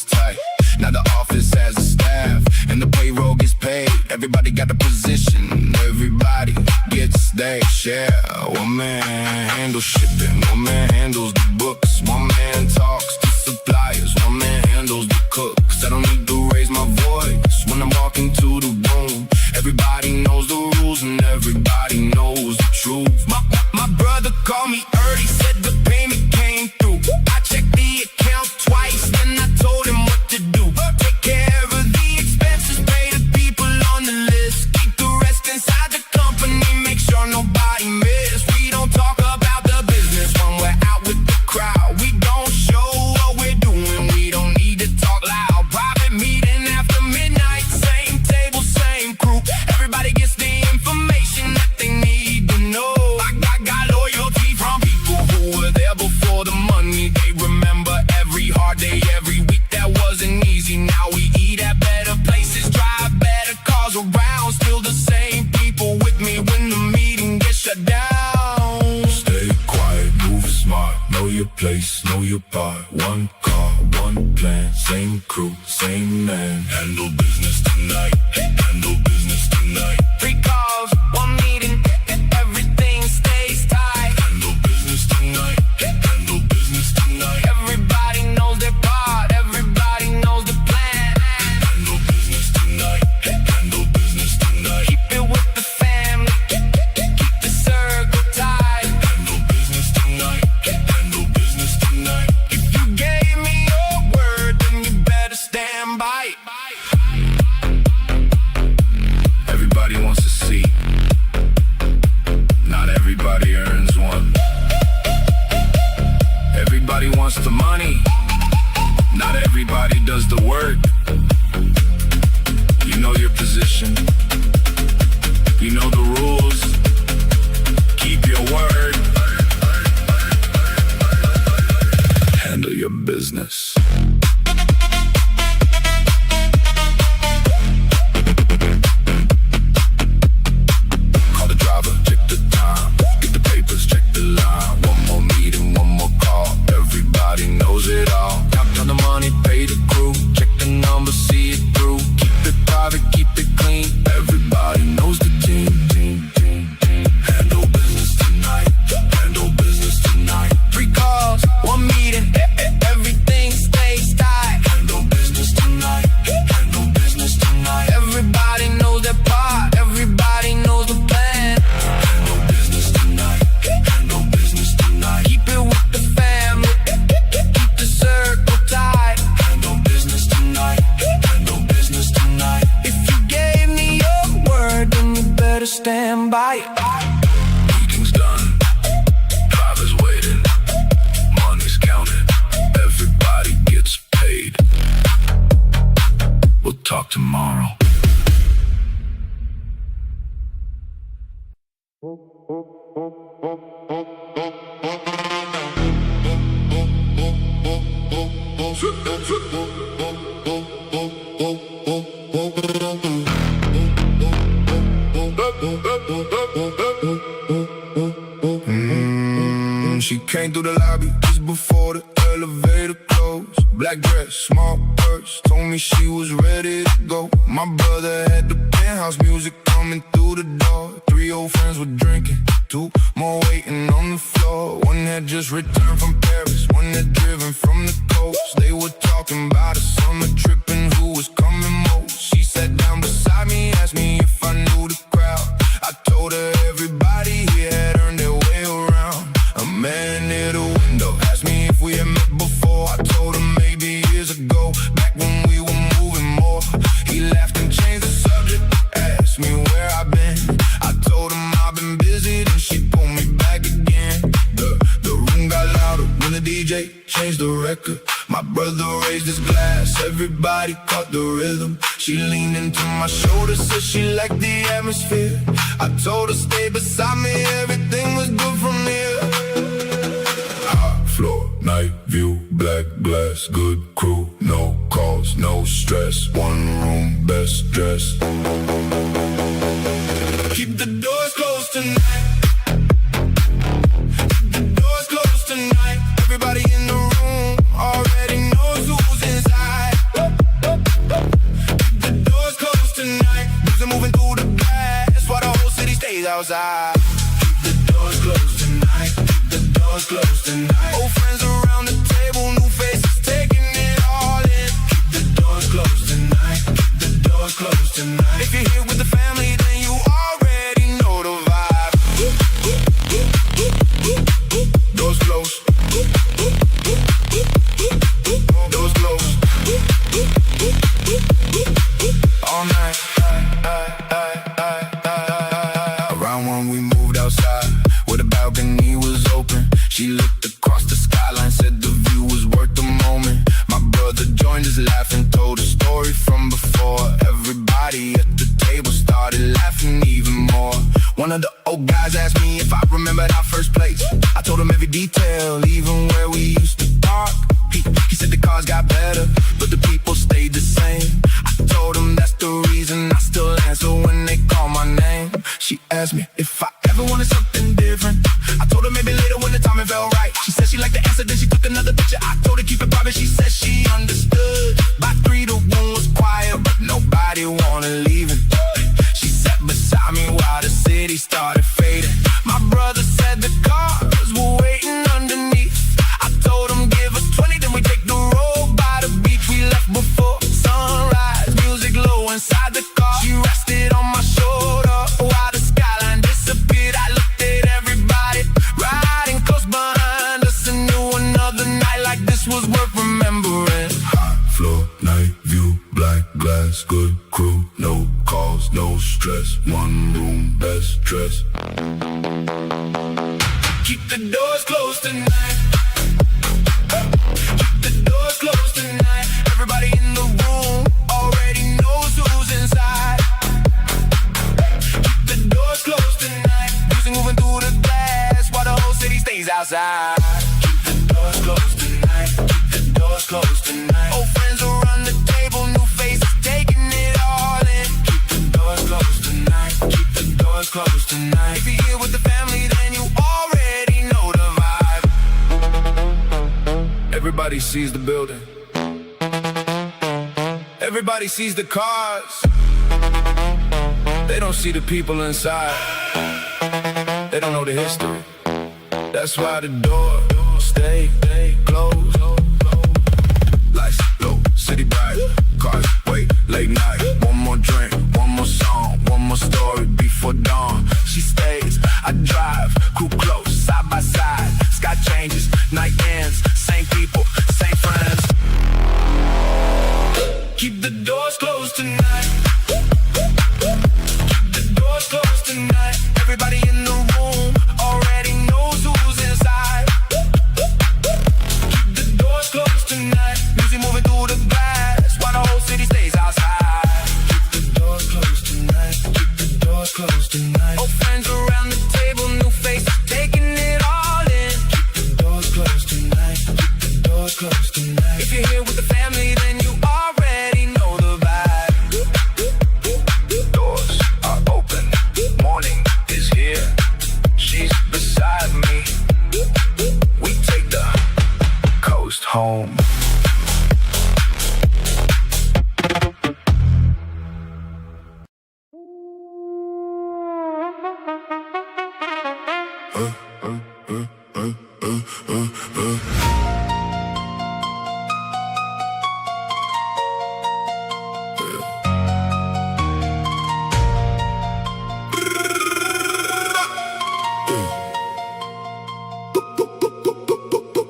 was tight. Now the office has a staff, and the payroll gets paid. Everybody got a position, everybody gets their share. One man handles shipping, one man handles the books, one man talks to suppliers, one man handles the cooks. I don't need to raise my voice when I'm walking to the room. Everybody knows the rules and everybody knows the truth. My brother called me early, said the payment came through. I checked the account twice, then I told him what to do. Take care of the expenses, pay the people on the list. Keep the rest inside the company, make sure nobody miss. We don't talk about the business when we're out with the crowd. We don't show what we're doing, we don't need to talk loud. Private meeting after midnight, same table, same crew. Everybody gets the information that they need to know. I got loyalty from people who were there before the money. They remember every hard day, every week that wasn't easy. Now we eat at better places, drive better cars around. Still the same people with me when the meeting gets shut down. Stay quiet, move smart, know your place, know your part. One car, one plan, same crew, same man. Handle business tonight, handle business tonight. 3 calls, 1 meeting, everything stays tight. Handle business tonight, handle business tonight. Everybody knows their part, everybody knows the plan. Handle business tonight, handle business tonight. Keep it with the family, keep the circle tight. Handle business tonight, handle business tonight. If you gave me your word, then you better stand by it. Everybody wants to see, not everybody earns one. Everybody wants the money, not everybody does the work. You know your position, you know the rules, keep your word. Handle your business. Call the driver, check the time, get the papers, check the line. One more meeting, one more call, everybody knows it all. Count down the money, pay the crew, check the numbers, see it through. Keep it private, keep it clean, everybody knows the team. Handle business tonight, handle business tonight. 3 calls, 1 meeting, everything stays tight. Handle business tonight, handle business tonight. Everybody knows their part, everybody knows the plan. Handle business tonight, handle business tonight. Keep it with the family, keep the circle tight. Handle business tonight, handle business tonight. If you gave me your word, then you better stand by it. Meeting's done, driver's waiting, money's counted, everybody gets paid. We'll talk tomorrow. She came through the lobby just before the elevator closed. Black dress, small purse, told me she was ready to go. My brother had the penthouse music coming through the door. 3 old friends were drinking, 2 more waiting on the floor. One had just returned from Paris, one had driven from the coast. They were talking about a summer trip and who was coming most. She sat down beside me, asked me if I knew the crowd. I told her everybody here had earned their way around. A man near the window asked me if we had met before. I told him maybe years ago, back when we were moving more. He laughed and changed the subject, asked me where I've been. I told him I've been busy, then she pulled me back again. The room got louder when the DJ changed the record. My brother raised his glass, everybody caught the rhythm. She leaned into my shoulder, said she liked the atmosphere. I told her stay beside me, everything was good from here. Hot floor, night view, black glass, good crew. No calls, no stress, 1 room, best dressed. Keep the doors closed tonight. Keep the doors closed tonight. Everybody in the room already knows who's inside. outside. Keep the doors closed tonight. Keep the doors closed tonight. Old friends around the table, new faces taking it all in. Keep the doors closed tonight. Keep the doors closed tonight. If you're here with the family, then you already know the vibe. Doors closed. Doors closed. All night. Around when we moved outside, where the balcony was open, she looked across the skyline, said the view was worth the moment. My brother joined us laughing, told a story from before. Everybody at the table started laughing even more. One of the old guys asked me if I remembered our first place. I told him every detail, even where we used to park. He said the cars got better, but the people stayed the same. I told him that's the reason I still answer when they call my name. She asked me if I ever wanted something different. I told her maybe later when the timing felt right. She said she liked the answer, then she took another picture. I told her keep it private, she said she understood. By 3 the room was quiet, but nobody wanted leaving. She sat beside me while the city started fading. My brother said the cars were waiting underneath. I told him give us 20, then we take the road by the beach. We left before sunrise, music low inside the car. She rested on my shoulder while the skyline disappeared. I looked at everybody riding close behind us and knew another night like this was worth remembering. Hot floor, night view, black glass, good crew, no calls, no stress, one room, best dress. Keep the doors closed tonight. Keep the doors closed tonight. Everybody in the room already knows who's inside. Keep the doors closed tonight. Music moving through the glass while the whole city stays outside. Keep the doors closed tonight. Keep the doors closed tonight. Old friends around the table, new faces taking it all in. Keep the doors closed tonight. Keep the doors closed tonight. If you're here with the family, then you already know the vibe. Everybody sees the building. Everybody sees the cars. They don't see the people inside. They don't know the history. That's why the door stay closed. Lights low, city bright, cars wait, late night. One more drink, one more song, one more story before dawn. She stays, I drive, crew close, side by side. Sky changes, night ends, same people, same friends. Keep the doors closed tonight. Keep the doors closed tonight. Everybody in the room already knows who's inside. Keep the doors closed tonight. Music moving through the glass while the whole city stays outside. Keep the doors closed tonight. Keep the doors closed tonight. Old friends around the table, new faces taking it all in. Keep the doors closed tonight. Keep the doors closed tonight. If you're here with the family, then you already know the vibe. Doors are open. Morning is here. She's beside me. We take the coast home.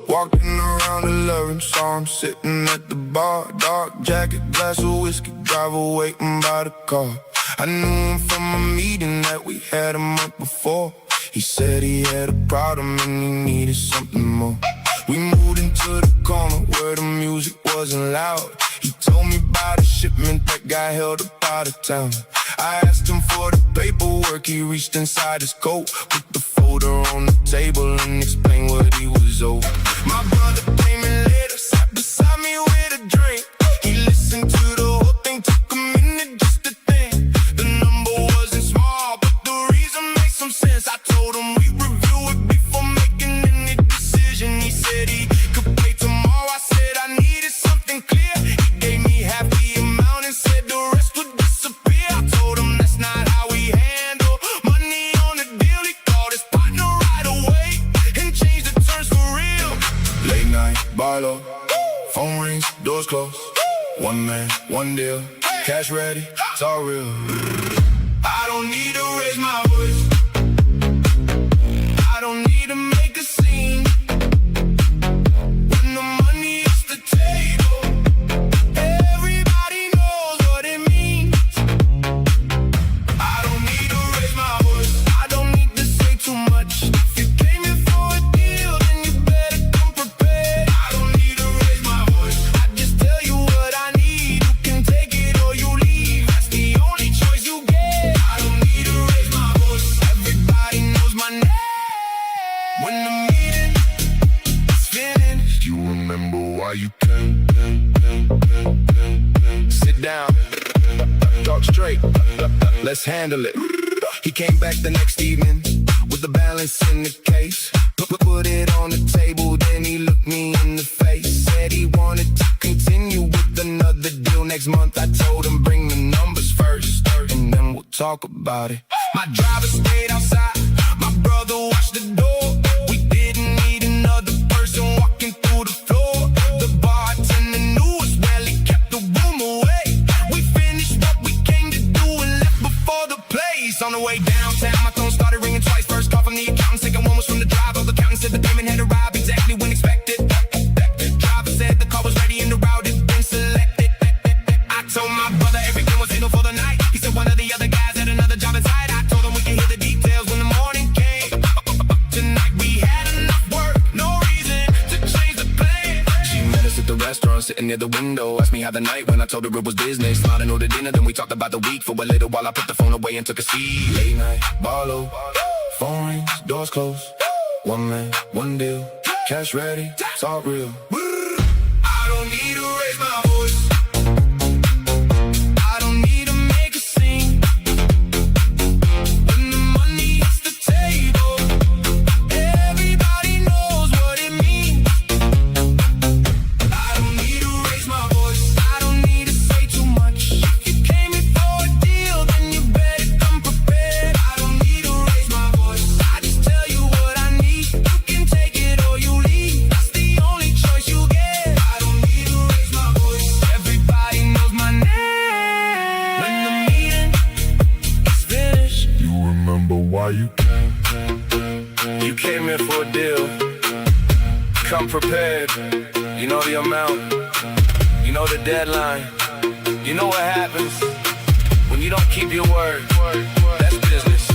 Walking around 11, saw him sitting at the bar. Dark jacket, glass of whiskey, driver waiting by the car. I knew him from a meeting that we had a month before. He said he had a problem and he needed something more. We moved into the corner where the music wasn't loud. He told me about a shipment that got held up out of town. I asked him for the paperwork, he reached inside his coat, put the folder on the table and explained what he was owed. My brother came in later, sat beside me with a drink. He listened to the whole thing, took a minute just to think. The number wasn't small, but the reason made some sense. I told him we review it before making any decision. He said he could pay tomorrow. I said I needed something clear. He gave me half the amount and said the rest would disappear. I told him that's not how we handle money on a Foreigns, doors closed. One man, one deal. Cash ready, it's all real. I don't need to raise my voice. I don't need to make a scene. When the money is the table, everybody knows what it means. I don't need to raise my voice. I don't need to say too much. If you came here for a deal, then you better come prepared. I don't need to raise my voice. I just tell you what I need. You can take it or you leave. That's the only choice you get. I don't need to raise my voice. Everybody knows my name. When the meeting is finished, you remember why you came. Sit down, talk straight, let's handle it. He came back the next evening with the balance in the case. Put it on the table, then he looked me in the face. Said he wanted to continue with another deal next month. I told him bring the numbers first, and then we'll talk about it. My driver stayed outside, my brother watched the door. We didn't need another person walking through the floor. The bartender knew us well, he kept the room away. We finished what we came to do and left before the place. On the way downtown, my phone started ringing twice. First call from the accountant, second one was from the driver. The accountant said the payment had arrived exactly when expected. Driver said the car was ready and the route had been selected. I told my brother everything was handled for the night. He said one of the other guys had another job inside. I told him we can hear the details when the morning came. Tonight we had enough work, no reason to change the plan. She met us at the restaurant, sitting near the window. Asked me how the night went, I told her it was business. Smiling ordered dinner, then we talked about the week for a little while. I put the phone away and took a seat. Late night, Barlow, phone rings, doors closed. One man, one deal, cash ready, it's all real. I don't need to raise my voice. I don't need to make a scene. When the money hits the table, everybody knows what it means. I don't need to raise my voice. I don't need to say too much. If you came here for a deal, then you better come prepared. I don't need to raise my voice. I just tell you what I need. You can take it or you leave. That's the only choice you get. I don't need to raise my voice. Everybody knows my name. When the meeting is finished, you remember why you came. You came here for a deal. Come prepared. You know the amount. You know the deadline. You know what happens when you don't keep your word. That's business.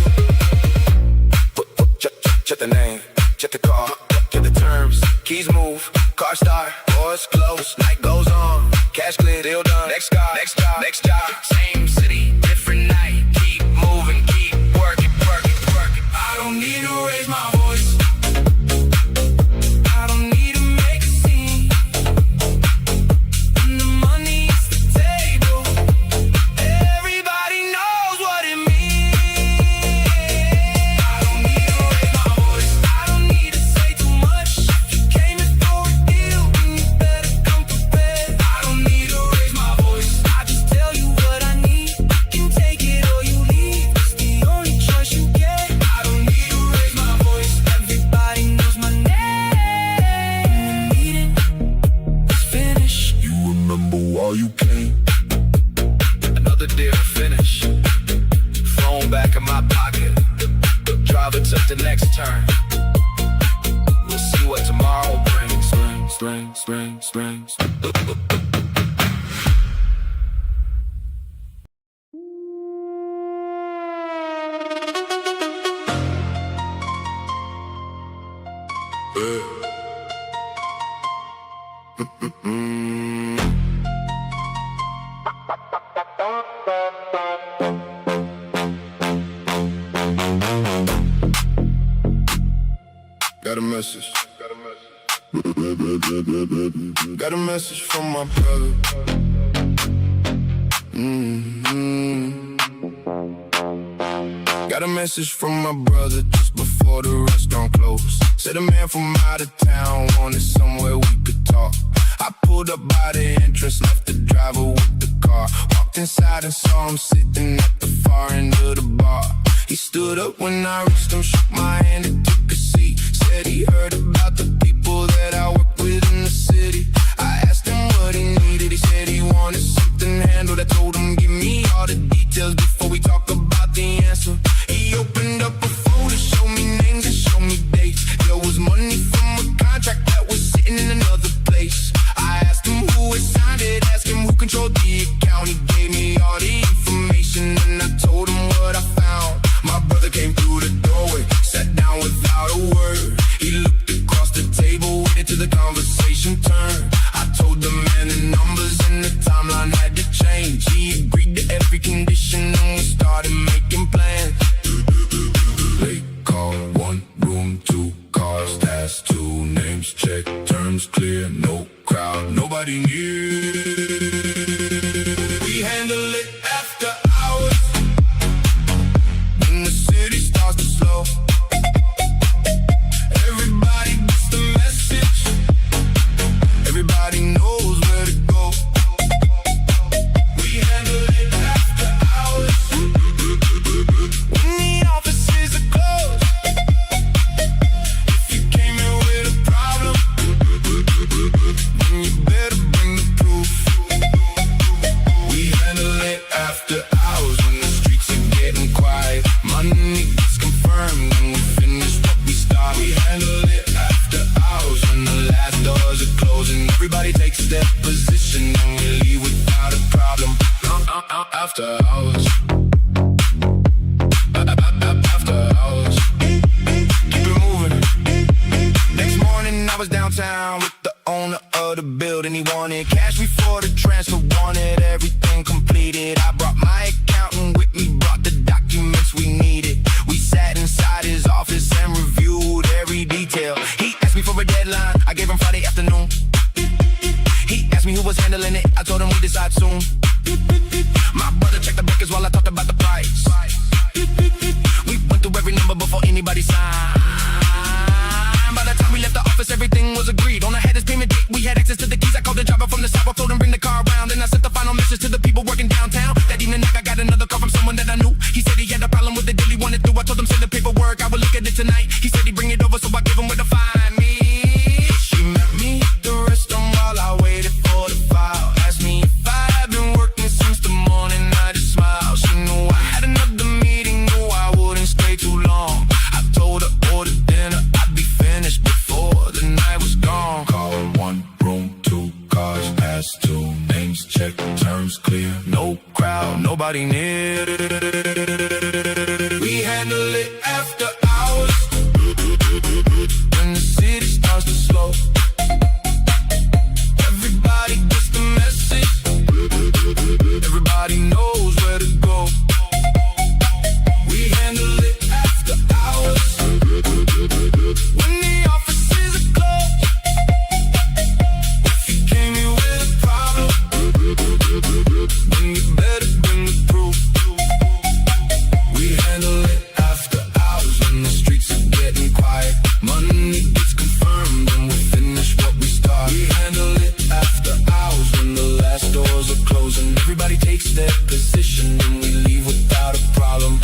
Check the name, check the car, check the terms. Keys move, car start, doors close. Night goes on, cash clear, deal done. Next car, next job, next job. Same city, different night. Keep moving, keep working, working, working. I don't need to raise my voice. I don't need to make a scene. When the money is the table, everybody knows what it means. I don't need to raise my voice. I don't need to say too much. If you came here for a deal, then you better come prepared. I don't need to raise my voice. I just tell you what I need. You can take it or you leave. It's the only choice you get. I don't need to raise my voice. Everybody knows my name. When the meeting is finished, you remember why you came. Another deal finished. Phone back in my pocket. Driver took the next turn. We'll see what tomorrow brings. Spring. Got a message. Got a message from my brother. Got a message from my brother just before the restaurant closed. Said a man from out of town wanted somewhere we could talk. I pulled up by the entrance, left the driver with the car. Walked inside and saw him sitting at the far end of the bar. He stood up when I reached him, shook my hand and took a seat. Said he heard about the people that I work with in the city. I asked him what he controlled the account. He gave me all the information and I told him what I found. My brother came through the doorway, sat down without a word. He looked across the table, waited till the conversation turned. I told the man the numbers and the timeline had to change. He agreed to every condition and we started making plans. Late call, 1 room, 2 cars, that's 2 names, check, terms clear, no crowd, nobody knew. We handle it after hours, when the city starts to slow. Everybody gets the message, everybody knows where to go. We handle it after hours, when the offices are closed. If you came in with a problem, then you better bring the proof. We handle it after hours, when the streets are getting quiet. Money gets confirmed when we finish what we start. We handle it after hours, when the last doors are closing. Everybody takes their position and we leave without a problem. After hours, after hours, keep it moving. Next morning I was downtown with the owner of the building. He wanted cash before the transfer, wanted everything completed. I brought my accountant with me, brought the documents we needed. We sat inside his office and reviewed every detail. He asked me for a deadline, I gave him Friday afternoon. He asked me who was handling it, I told him we decide soon. My brother checked the records while I talked about the price. We went through every number before anybody signed. By the time we left the office, everything was agreed. On the headers payment date, we had access to the keys. I called the driver from the sidewalk, told him bring the car around. And I sent the final message to the people working downtown. That evening I got another call from someone that I knew. He said he had a problem with the deal he wanted through. I told him send the paperwork, I would look at it tonight. He said he'd bring it over, so I gave him where to find me. She met me at the restaurant while I waited for the file. Asked me if I had been working since the morning, I just smiled. She knew I had another meeting, knew I wouldn't stay too long. I told her order dinner, I'd be finished before the night was gone. Call 1 room, 2 cars, pass 2 names, check, terms clear, no crowd, nobody near. We handle it after hours, when the city starts to slow. Everybody gets the message, everybody knows where to go. We handle it after hours, when the offices are closed. If you came here with a problem, then you better bring the proof. We handle it after hours, when the streets are getting quiet. Money gets confirmed and we finish what we start. We handle it after hours, when the last doors are closing. Everybody takes their position and we leave without a problem.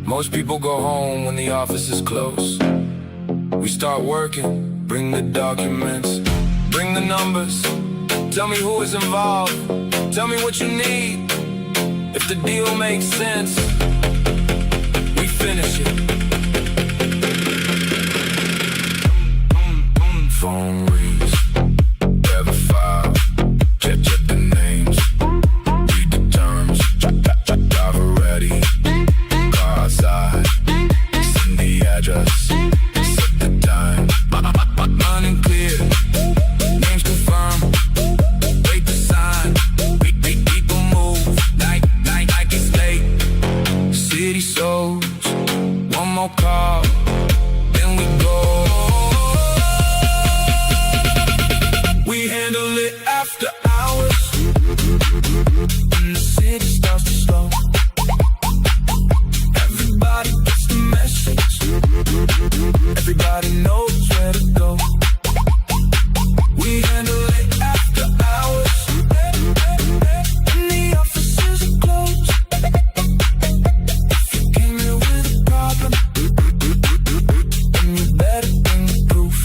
Most people go home when the office is closed. We start working, bring the documents, bring the numbers. Tell me who is involved, tell me what you need. If the deal makes sense, we finish it. Phone rings, grab a file, check the names, read the terms, driver ready, car outside, send the address, set the time, money clear, names confirmed, wait the sign, people move, night it's late, city souls, 1 more call, then we go. We handle it after hours, when the city starts to slow. Everybody gets the message, everybody knows where to go. We handle it after hours, when the offices are closed. If you came here with a problem, then you better bring the proof.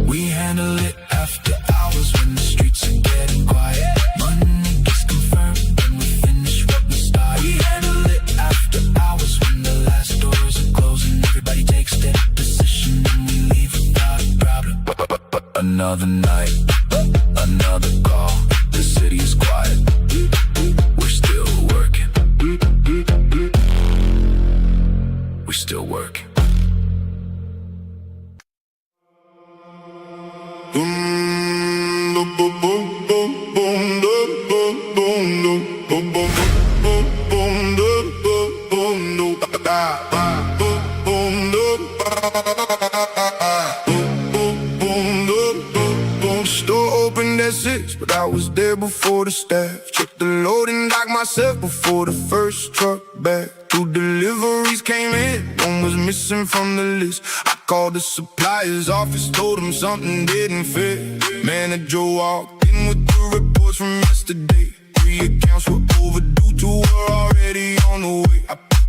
We handle it after hours, when the streets are getting quiet. Money gets confirmed and we finish what we start. We handle it after hours, when the last doors are closing. Everybody takes their position and we leave without a problem. Another night, Another call, the city is quiet. We're still working. We're still working. Store opened at 6, but I was there before the staff. Checked the load and docked myself before the first truck back. 2 deliveries came in, one was missing from the list. I called the supplier's office, told them something didn't fit. Manager walked in with the reports from yesterday. 3 accounts were overdue, 2 were already on the way.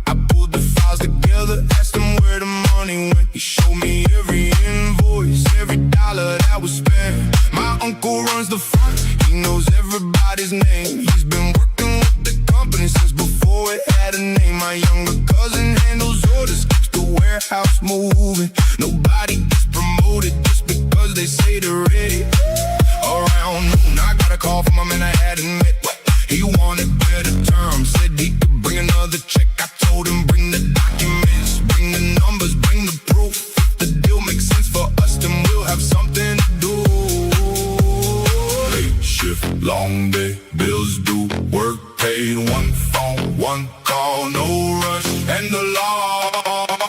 I pulled the files together, asked him where the money went. He showed me every invoice, every dollar that was spent. My uncle runs the front, he knows everybody's name. He's been working with the company since before it had a name. My younger cousin handles orders, keeps the warehouse moving. Nobody gets promoted just because they say they're ready. Around noon, I got a call from a man I hadn't met. He wanted better terms, said he could bring another check. I told him bring the documents, bring the numbers, bring the proof. If the deal makes sense for us, then we'll have something to do. Late shift, long day, bills due, work paid, 1 phone, 1 call, no rush, and the law.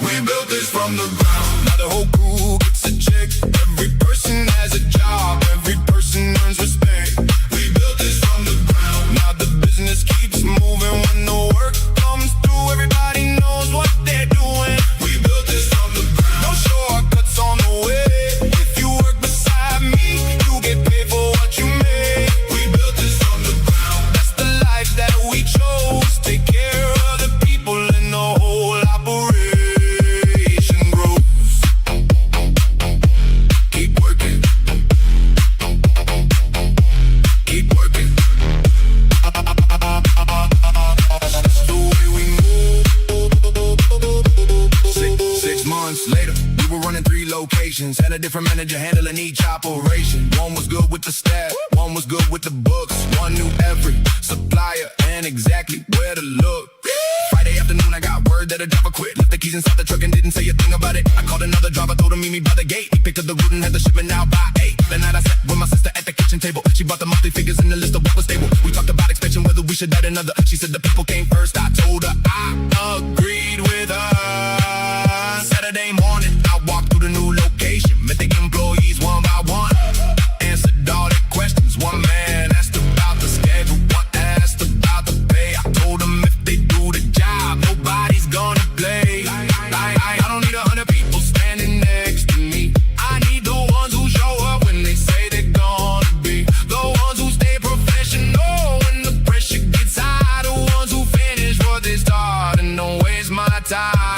We built this from the ground, now the whole crew gets a check. Every person has a job, every person earns respect. We built this from the ground, now the business keeps moving. When the work comes through, everybody knows what they're doing. We built this from the ground, no shortcuts on the way. If you work beside me, you get paid for what you make. We built this from the ground, that's the life that we chose. Take care of the people and the whole operation grows. Keep working. Keep working. That's the way we move. 6 months later, we were running 3 locations. Had a different manager handling each operation. One was good with the staff, one was good with the books. One knew every supplier and exactly where to look. Friday afternoon, I got word that a driver quit. Left the keys inside the truck and didn't say a thing about it. I called another driver, told him meet me by the gate. He picked up the route and had the shipment out by 8. That night I sat with my sister at the kitchen table. She brought the monthly figures in the list of what was stable. We talked about expansion, whether we should add another. She said the people came first. I told her I agreed with her. Saturday morning, I walked through the new location. Met the employees one by one. Answered all their questions. One man asked about the schedule, one asked about the pay. I told them if they do the job, nobody's gonna play. I don't need 100 people standing next to me. I need the ones who show up when they say they're gonna be. The ones who stay professional when the pressure gets high. The ones who finish what they start and don't waste my time.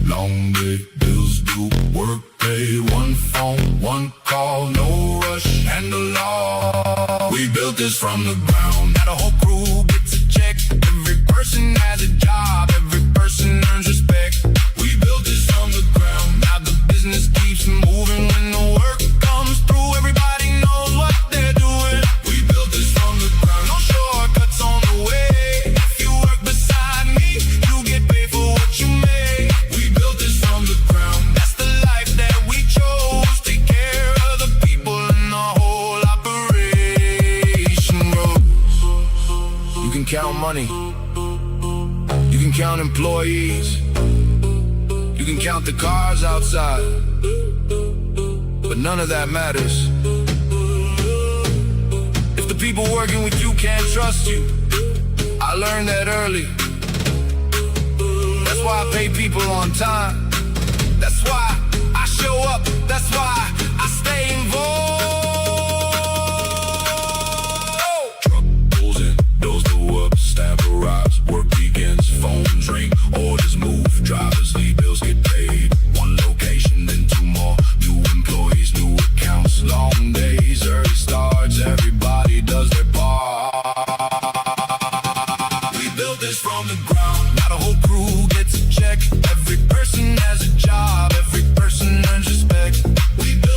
Long day, bills due, work paid, 1 phone, 1 call, no rush, and the law. We built this from the ground, now the whole crew gets a check. Every person has a job, every person earns respect. We built this from the ground, now the business keeps moving. When the work comes through, everybody knows what they're doing. We built this from the ground, no shortcuts on the way. If you work beside me, you get paid for what you make. We built this from the ground, that's the life that we chose. Take care of the people and the whole operation grows. You can count money, you can count employees, you can count the cars outside, but none of that matters if the people working with you can't trust you. I learned that early. That's why I pay people on time. That's why I show up. That's why I stay involved. Truck pulls in, doors go up, staff arrives, work begins, phones ring, orders move, drivers leave, bills get paid. 1 location, then 2 more. New employees, new accounts, long days, early starts. Everybody does their part. We built this from the ground, now the whole crew gets a check. Every person has a job, every person earns respect. We built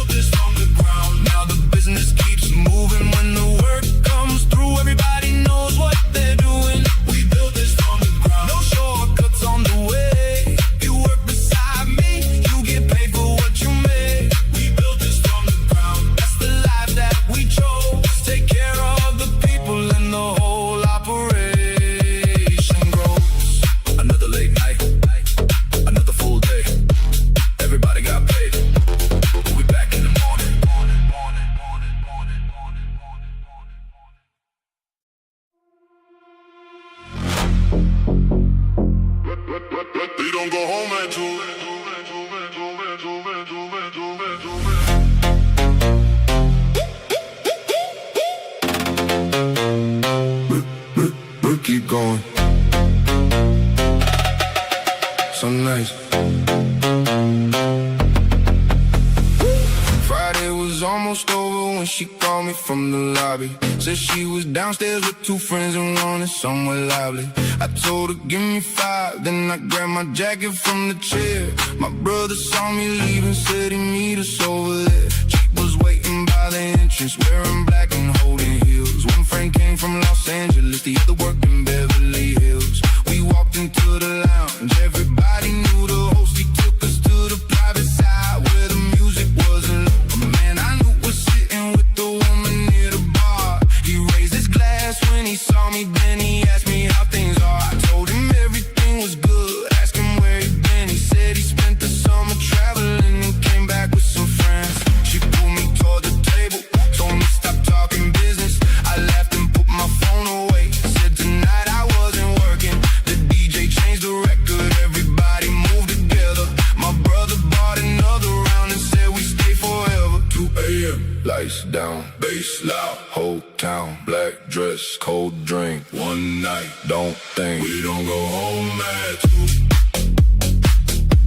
was almost over when she called me from the lobby. Said she was downstairs with two friends and wanted somewhere lively. I told her give me 5, then I grabbed my jacket from the chair. My brother saw me leaving, said he'd meet us over there. Chick was waiting by the entrance, wearing black and holding heels. One friend came from Los Angeles, the other worked in Beverly Hills. We walked into the lounge, everybody knew the host. He took us to the private side where the music wasn't low. Man, I knew was sitting with the woman near the bar. He raised his glass when he saw me, then he asked me how things are. I told him everything was good, asked him where he'd been. He said he spent the summer traveling and came back with some friends. She pulled me toward the table, told me stop talking business. I laughed and put my phone away, said tonight I wasn't working. The DJ changed the record, everybody moved together. My brother bought another round and said we stay forever. 2 a.m. Lights down, bass loud, whole town, black dress, cold drink. One night, don't think we don't go home at 2.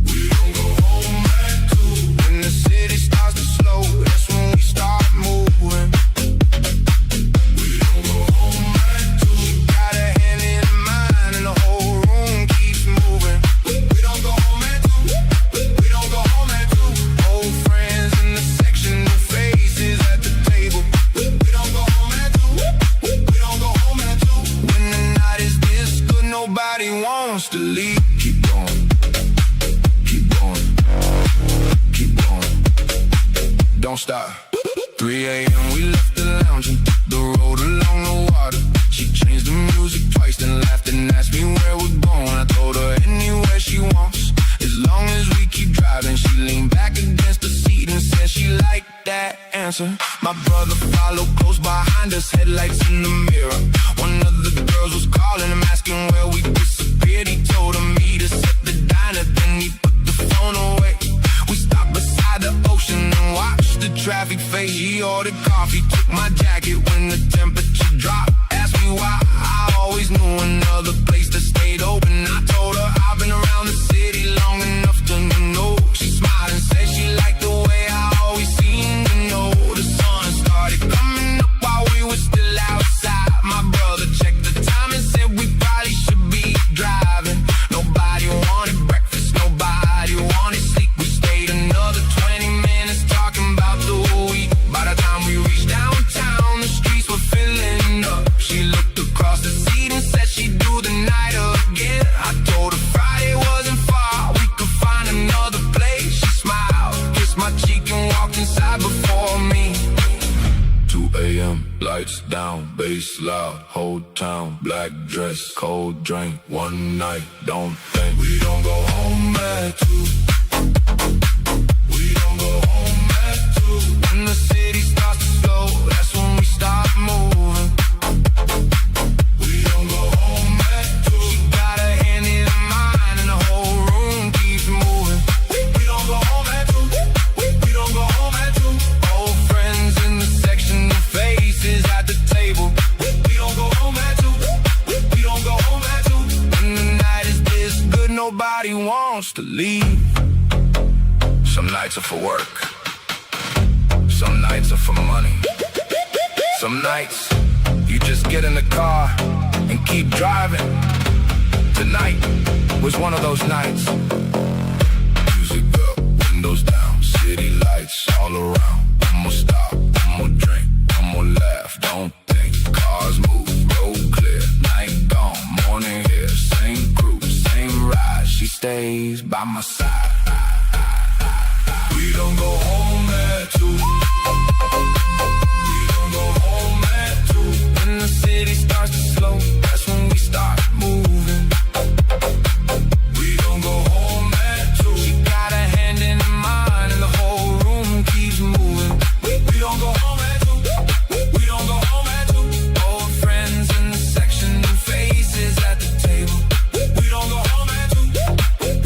We don't go home at 2. When the city starts to slow, that's when we start moving. We don't go home at 2. She got her hand in mine and the whole room keeps moving. We don't go home at 2. We don't go home at 2. Old friends in the section, new faces at the table. We don't go home at 2. We don't go home at 2. When the night is this good, nobody wants to leave. Keep going, keep going, keep going. Don't stop. 3 a.m. we left the lounge and took the road along the water. She changed the music twice, then laughed and asked me where we're going. I told her anywhere she wants, as long as we keep driving. She leaned back against the seat and said she liked that answer. My brother followed close behind us, headlights in the mirror. One of the girls was calling him, asking where we disappeared. He told her meet us at the diner, then he put the phone away. We stopped beside the ocean and watched the traffic fade. He ordered coffee, took my jacket when the temperature dropped. Asked me why, I always knew another place that stayed open. I told her I've been around the city long enough to know. She smiled and said she liked the way I always seemed to know. The sun started coming up while we were still outside. My brother checked the time and said we probably should be driving. Nobody wanted breakfast, nobody wanted sleep. We stayed another 20 minutes talking about the week. By the time we reached downtown, the streets were filling up. She looked across the seat and said she'd do the night again. I told her Friday wasn't far, we could find another place. She smiled, kissed my cheek and walked inside before me. 2 a.m. lights down, bass loud, whole town, black dress, cold drink. One night, don't think we don't go home at 2. We don't go home at 2. When the city starts to slow, that's when we start moving. We don't go home at 2. She got her hand in mine and the whole room keeps moving. We don't go home at 2. We don't go home at 2. Old friends in the section, new faces at the table. We don't go home at 2. We don't go home at 2. When the night is this good, nobody wants to leave. Some nights are for work, some nights are for money. Some nights you just get in the car and keep driving. Tonight was one of those nights. Music up, windows down, city lights all around. One more stop, one more drink, one more laugh. Don't think, cars move, road clear, night gone, morning here. Same crew, same ride, she stays by my side. We don't go home at 2. We don't go home at 2. When the city starts to slow, that's when we start moving. We don't go home at 2. She got her hand in mine and the whole room keeps moving. We don't go home at 2. We don't go home at 2. Old friends in the section, new faces at the table. We don't go home at 2.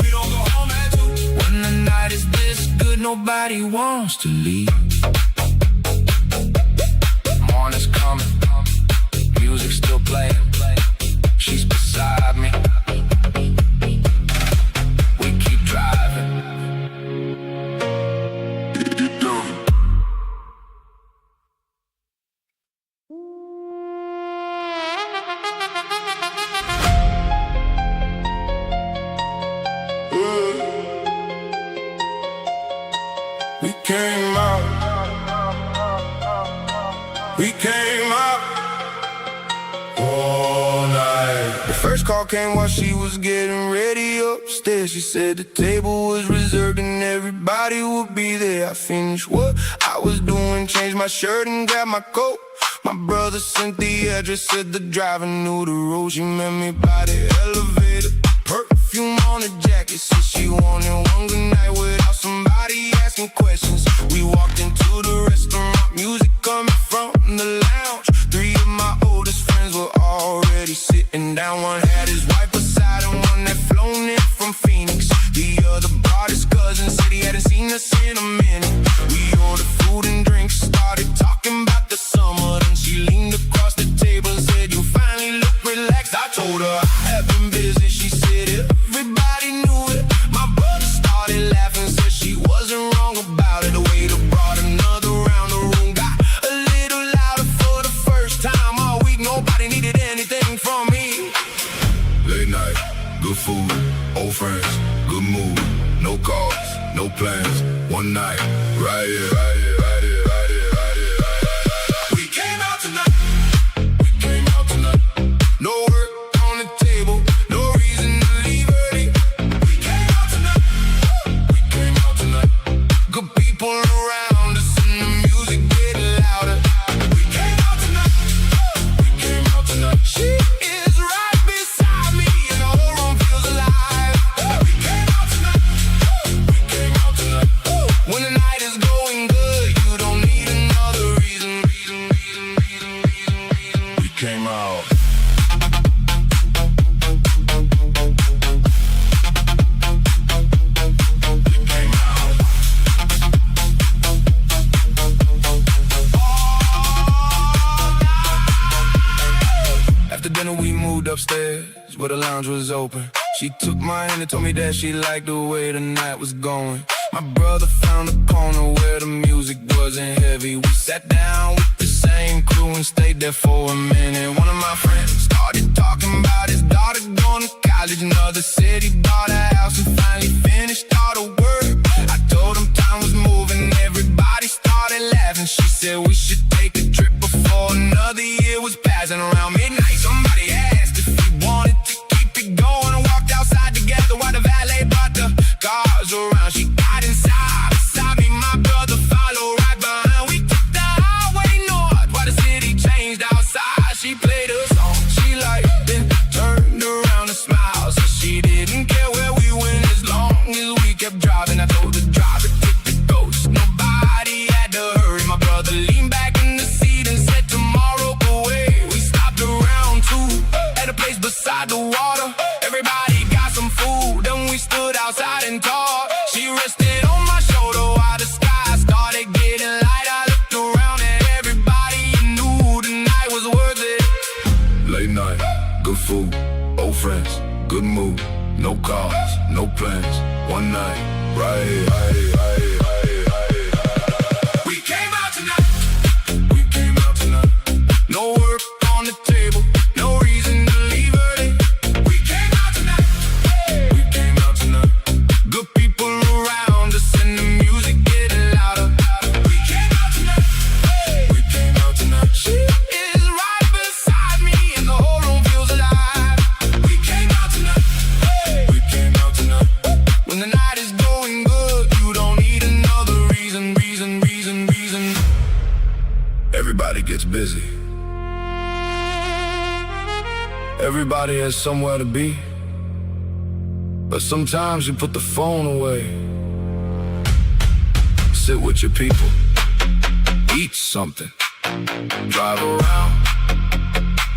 We don't go home at 2. When the night is this good, nobody wants to leave. Morning's coming, music's still playing. She's beside me. We keep driving. We came out all night. The first call came while she was getting ready upstairs. She said the table was reserved and everybody would be there. I finished what I was doing, changed my shirt and grabbed my coat. My brother sent the address, said the driver knew the road. She met me by the elevator, perfume on her jacket. Said she wanted one good night without somebody asking questions. We walked into the restaurant, music coming from the lounge. Three of my oldest friends were already sitting down. One had his wife beside him, one had flown in from Phoenix. The other brought his cousin, said he hadn't seen us in a minute. We ordered food and drinks, started talking about the summer. Then she leaned across the table, said, "You finally look relaxed." I told her I have been busy. She said everybody knew it. My brother started laughing, said she wasn't wrong about it. The waiter brought another round, the room got a little louder for the first time all week. Nobody needed anything from me. Late night, good food, old friends, good mood. No calls, no plans, one night, right here, right here, right here, right here, right here, right here. We came out tonight, we came out tonight. No work on the table, no reason to leave early. We came out tonight, we came out tonight. Good people around us and the music getting louder. We came out tonight, we came out tonight. She is right beside me and the whole room feels alive. We came out tonight, we came out tonight. When the night is going good, you don't need another reason. We came out. After dinner we moved upstairs where the lounge was open. She took my hand and told me that she liked the way the night was going. My brother found a corner where the music wasn't heavy. We sat down with the same crew and stayed there for a minute. One of my friends started talking about his daughter going to college. Another said he bought a house and finally finished all the work. I told him time was moving, everybody started laughing. She said we should take a trip before another year was passing. Around midnight somebody asked if we wanted to keep it going, and walked outside together while the valet brought the cars around. She got inside beside me, my brother followed right behind. We took the highway north while the city changed outside. She played a song she liked, then turned around and smiled. So she didn't care where we went as long as we kept driving. I told the driver take the ghost, nobody had to hurry. My brother leaned back in the seat and said tomorrow away. We stopped around too at a place beside the water. Everybody got some food, then we stood outside and talked. She rested on my shoulder while the sky started getting light. I looked around at everybody and knew the night was worth it. Late night, good food, old friends, good mood. No calls, no plans, one night, right here, right here, right here, right here, right here, right here. We came out tonight, we came out tonight. No work on the table, no reason to leave early. We came out tonight, we came out tonight. Good people around us and the music getting louder. We came out tonight, we came out tonight. She is right beside me and the whole room feels alive. We came out tonight, we came out tonight. When the night is going good, you don't need another reason. Everybody gets busy. Everybody has somewhere to be. But sometimes you put the phone away. Sit with your people. Eat something. Drive around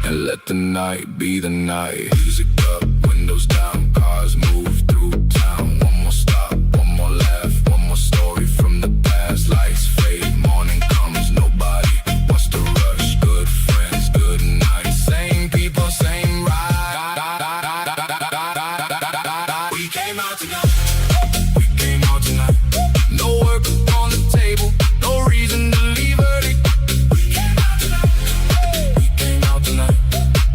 and let the night be the night. Music up, windows down, cars move through town. One more stop, one more laugh, one more story from the past. Lights fade, morning comes, nobody wants to rush. Good friends, good night. Same people, same ride. We came out tonight, we came out tonight. No work on the table, no reason to leave early. We came out tonight, we came out tonight.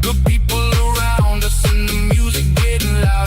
Good people around us and the music getting loud.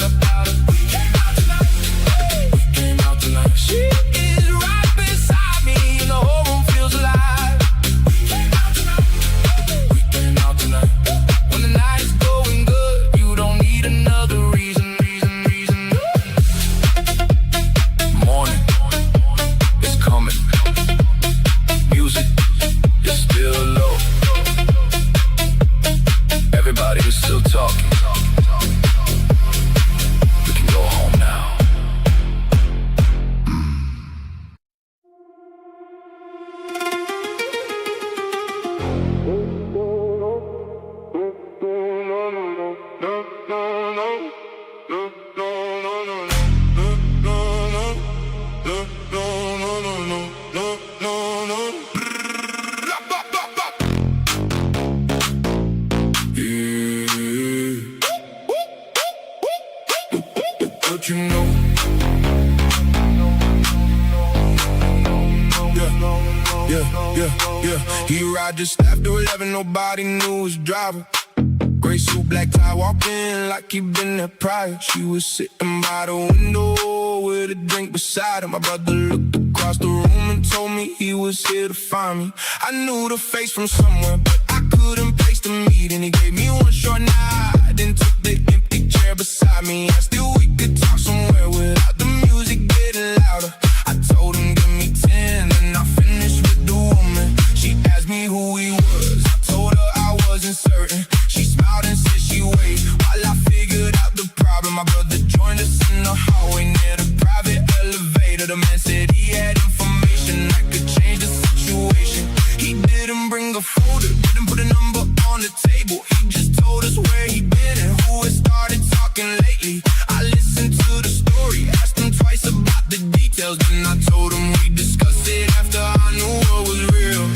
Yeah, he arrived just after 11, nobody knew his driver. Gray suit, black tie, walking like he been there prior. She was sitting by the window with a drink beside her. My brother looked across the room and told me he was here to find me. I knew the face from somewhere, but I couldn't place the meet. And he gave me one short nod, then took the empty chair beside me. Asked if we could talk somewhere without the music getting louder. I told him give me 10, and I finished with the woman. She asked me who he was, I told her I wasn't certain. She smiled and said she wait while I figured out the problem. My brother joined us in the hallway near the private elevator. The man said he had information that could change the situation. He didn't bring a folder, didn't put a number on the table. He just told us where he been and who had started talking lately. I listened to the story, asked him twice about the details. Then I told him we'd discuss it after I knew what was real.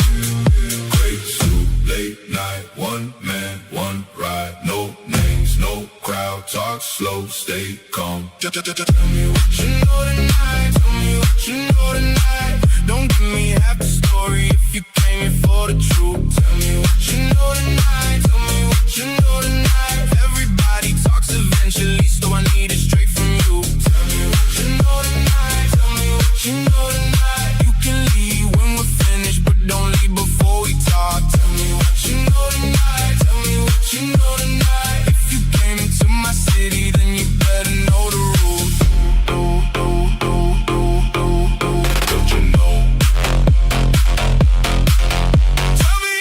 Great suit, late night, one man, one ride. No names, no crowd, talk slow, stay calm. Tell me what you know tonight, tell me what you know tonight. Don't give me half the story if you came here for the truth. Tell me what you know tonight, tell me what you know tonight. Everybody talks eventually, so I need it straight from you. Tell me what you know tonight, tell me what you know tonight. You can leave when we're finished, but don't leave before we talk. Tell me what you know tonight, tell me what you know tonight. If you came into my city, then you better know the rules. Don't you know? Tell me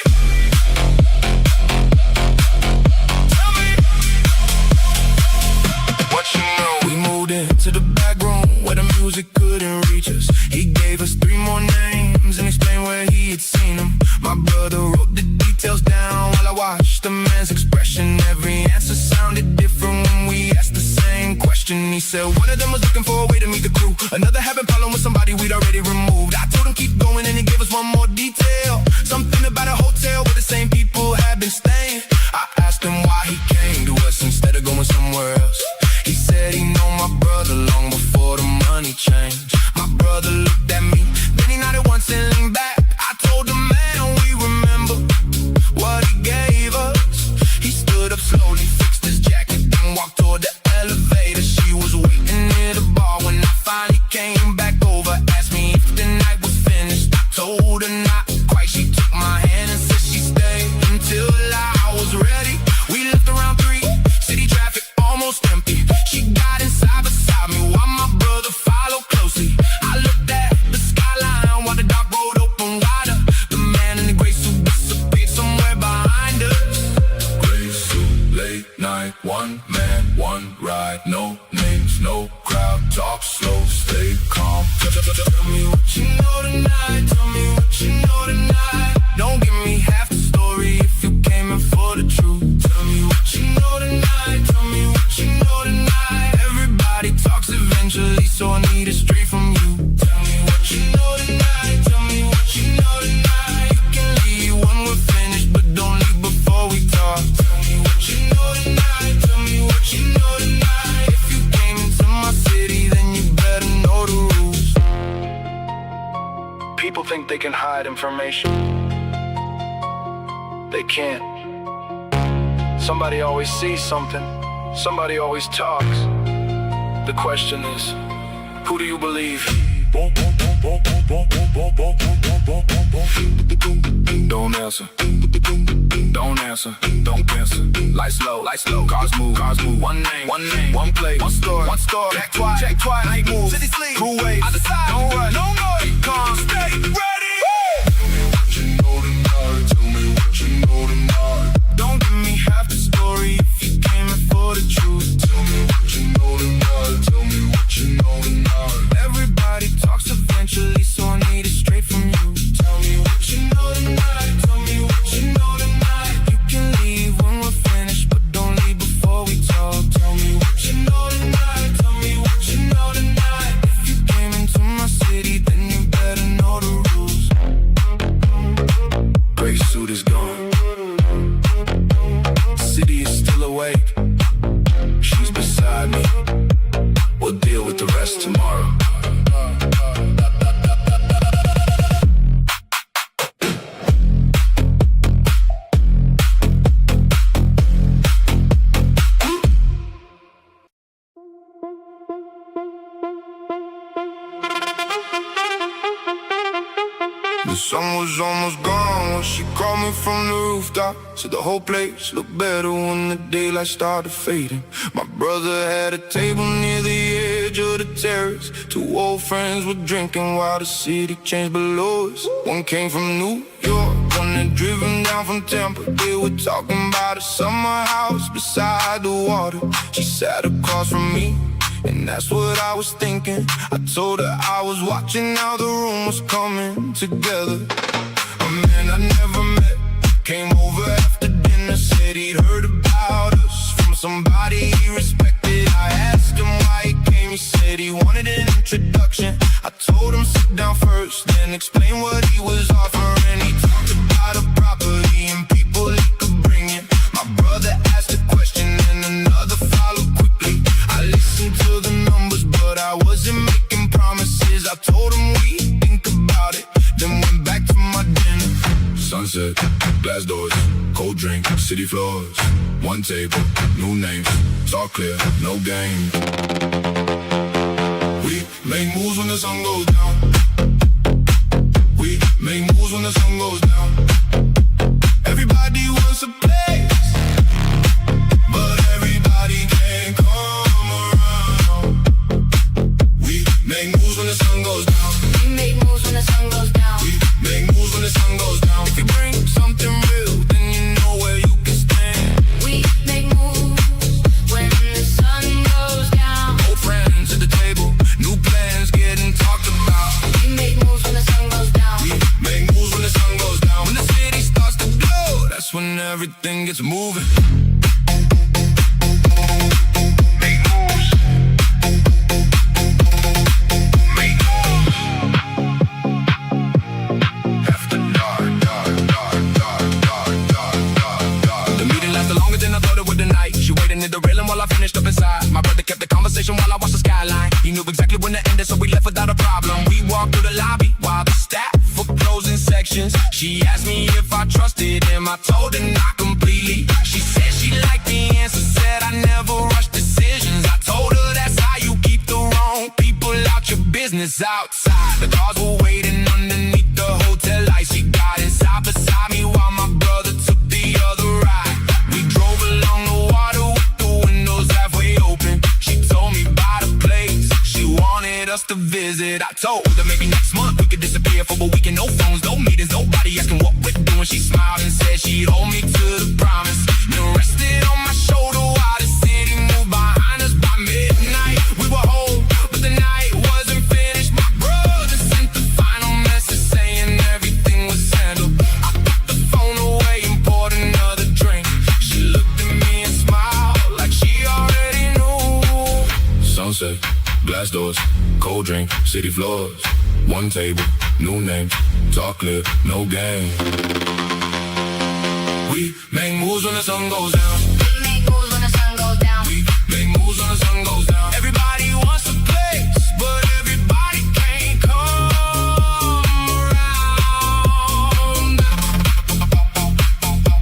what you know. We moved into the back room where the music couldn't reach us. He gave us 3 more names and explained where he had seen them. My brother wrote the details down while I watched the man's expression. Every answer sounded different when we asked the same question. He said one of them was looking for a way to meet the crew, another having problem with somebody we'd already removed. I told him keep going and he gave us one more detail, something about a hotel where the same people had been staying. I asked him why he came to us instead of going somewhere else. He said he know my brother long before the money changed. My brother looked at me, then he nodded once and leaned back. I told the man we remember what he gave us. He stood up slowly, fixed his jacket, then walked toward the elevator. She was waiting near the bar when I finally came back over. Asked me if the night was finished, I told her not quite. She took my hand and said she'd stay until I was ready. We left around 3, city traffic almost empty. She got inside beside me while my brother followed closely. I looked at the skyline while the dark road opened wider. The man in the gray suit disappeared somewhere behind us. Gray suit, late night, one man, one ride. No names, no crowd, talk slow, stay calm. Tell me what you know tonight, tell me what you know tonight. Don't give me half the story if you came in for the truth. Tell me what you know tonight, tell me what you know tonight. Everybody talks eventually, so I need it straight from you. Tell me what you know tonight, tell me what you know tonight. You can leave when we're finished, but don't leave before we talk. Tell me what you know tonight, tell me what you know tonight. If you came into my city, then you better know the rules. People think they can hide information. They can't. Somebody always sees something. Somebody always talks. The question is, who do you believe? Don't answer. Don't answer. Don't answer. Lights low, cars move. One name, one place, one store. Check twice, night moves. City sleep, cool waves. Other side, don't rush, no noise. Calm, stay ready. What you know tonight? Tell me what you know tonight. Don't give me half the story if you came in for the truth. Tell me what you know tonight. Tell me what you know tonight. Everybody talks eventually, so I need it straight from you. Tell me what you know tonight. Tell me what you know tonight. You can leave when we're finished, but don't leave before we talk. Tell me what you know tonight. Tell me what you know tonight. If you came into my city, then you better know the rules. Gray suit is gone. City is still awake. She's beside me. We'll deal with the rest tomorrow. was almost gone when she called me from the rooftop. Said the whole place looked better when the daylight started fading. My brother had a table near the edge of the terrace. Two old friends were drinking while the city changed below us. One came from New York, one had driven down from Tampa. They were talking about a summer house beside the water. She sat across from me, and that's what I was thinking. I told her I was watching how the room was coming together. A man I never met came over after dinner, said he'd heard about us from somebody he respected. I asked him why he came, he said he wanted an introduction. I told him sit down first, then explain what he was offering. He talked about a property and people he could bring in. My brother asked a question and another followed quickly. I listened to the numbers, but I wasn't making promises. I told him we'd think about it, then went back to my dinner. Sunset, glass doors, cold drink, city floors. One table, new names, it's all clear, no game. We make moves when the sun goes down. We make moves when the sun goes down. Everybody wants a place, but everybody can't come around. We make moves when the sun goes down. We make moves when the sun goes down. We make moves when the sun goes down. If you bring something real, then you know where you can stand. We make moves when the sun goes down. Old friends at the table, new plans getting talked about. We make moves when the sun goes down. We make moves when the sun goes down. When the city starts to glow, that's when everything gets moving. Make moves. Make moves. After dark, dark, dark, dark, dark, dark, dark, dark. The meeting lasted longer than I thought it would tonight. She waited at the railing while I finished up inside. My brother kept the conversation while I watched the skyline. He knew exactly when to end it, so we left without a problem. We walked through the lobby while the staff were closing sections. She asked me if I trusted him. I told her not completely. She said she liked the answer, said I never rush decisions. I told her that's how you keep the wrong people out your business. Outside, the cars were waiting underneath the hotel lights. She got inside beside me while my brother took the other ride. We drove along the water with the windows halfway open. She told me about a place she wanted us to visit. I told her maybe next month we could disappear for a weekend. No phones, no meetings, nobody asking what we're doing. She smiled and said she'd hold me to the promise. Then rested on my shoulder while the city moved behind us. By midnight we were home, but the night wasn't finished. My brother sent the final message saying everything was handled. I put the phone away and poured another drink. She looked at me and smiled like she already knew. Sunset, glass doors, cold drink, city floors. One table, new names, talk clear, no game. We make moves when the sun goes down. We make moves when the sun goes down. We make moves when the sun goes down. Everybody wants a place, but everybody can't come around.